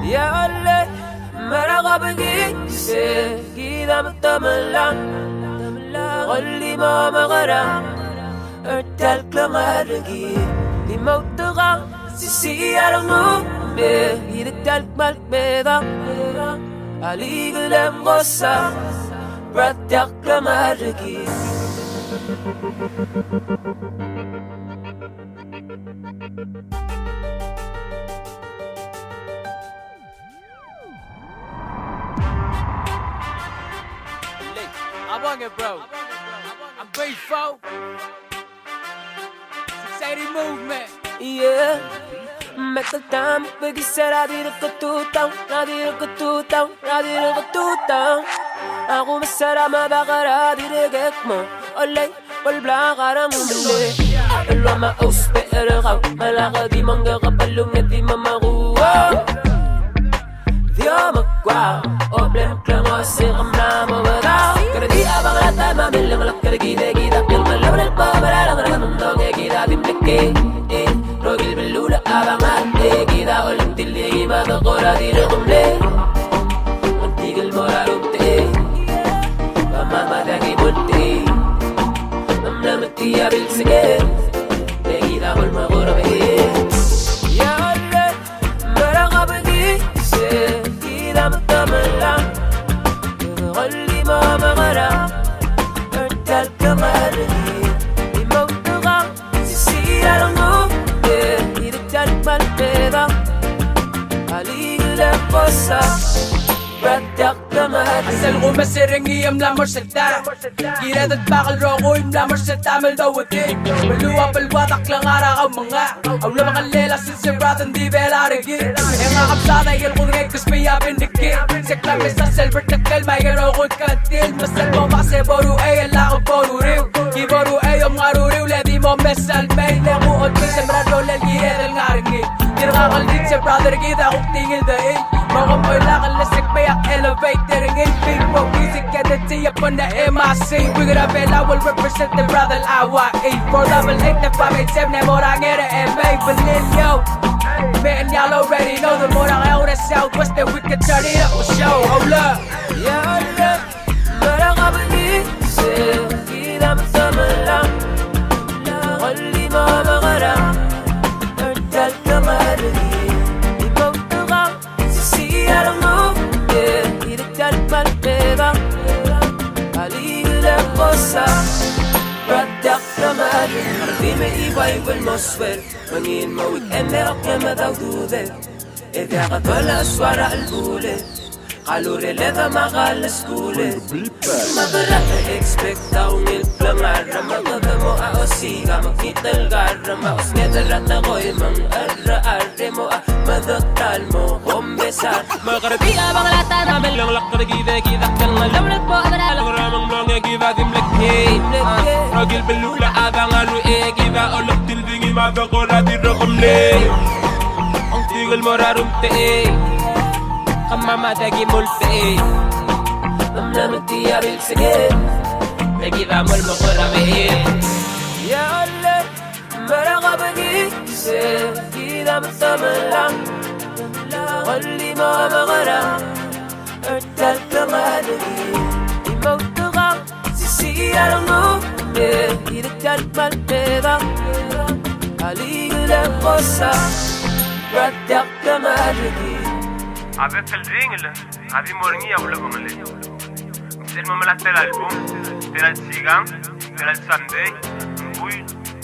يا ولد مرغب جيسي كده متملع غلي ما مغرى ارتلك لغرقي دي موتغا سيسي يرغو يدتلك ملك بيضا علي قلم غصة برتلك لغرقي I'm on it, bro. I'm grateful. 680 movement. Yeah. Make a time, biggie said I did a good down, I did a good down, I did a good down. Ako masara mabakara, di de gekmo. Olay, walbla karang umili. Alwa mauspe eragaw, malaka di mangga kapalong na di mamakuha. Di magwa, oblem klang o sikam na mawadaw. Kada di abang lata, mamilang lak kada gida-gida. Yung malaw na pabarala, kada namdong e gida dimliki. Rogil belula abangan, e gida olim tili, magakora di na kumli. Magtigil mo rarumti, pamamadagi bunti. Namnamati abil sige, e gida kol makura bahi. Ya Allah, marangabagi se gida matamala. Ghalli ma magara, ertal kamari. Imawtaga, sisiyarang mo. Malpeda Ali la cosa Radak naman Asal ko masiringi am lamar sa ta Kirad at bakal roko im lamar sa tamil daw ati Maluwa palwatak lang araw mga Aw na mga lela sinsiratan di bela rigi Yang akapsada yung kung rekus piyapin dikit Seklam sa silver takal may garo ko katil Masal mo kasi boru ay ala ko boru riw Kiboru ay om nga ruriw Ledi mo mesal may lemuot May sembrado lalgier ang ngaringi Tinakakalit sa brother kita kung tingil dahil Mga pala lasik payak elevator Ringin people music energy upon the MIC We gonna bella will represent the brother LYE 488 na 587 na morang era MA Vanillo Man y'all already know the morang out at Southwest that we can turn it up for show Hold up Ya Allah Marang abali Se Kita masama lang Ghalli ma magara Ertal kamari Imawtaga Sisiyarang mo Iriktal malpeda Ali la cosa Radak kamari Ardi me iba-ibal mo swer Mangin mo weekend merok na madaw dude Ede akatwala aswara albule Kalure leda makalas kule Magarat na expect taong ilplamara Magada mo aosiga Magkital gara Maos nedalat na ko'y mang ara-are mo Madaktal mo kumbesar Makarati abang lata namin lang lak na gida-gida Kang malamlat po Lang ramang mga gida dimlaki Ragil belula abang aru gida Olak tildingi madakora di rakamli Ang tigil mo rarumti Kamamadagi multi Namnamati abil sige Nagida mol makuramihin Ya Allah Marangabagi Se Kita masamalang Ghalli ma magara Ertal kamari Imawtaga Sisiyarang mo Iriktal malpeda Ali la cosa Radak kamari Avec el jingle, adi morngi abla bangale. Sel mamala tel album, tel sigam, tel Sunday, buy,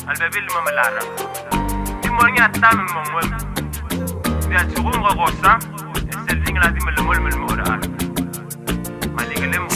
al babil mamalara. Di morngi atam mongol. Dia chugum gosa, sel jingle adi malmol malmora. Maligalem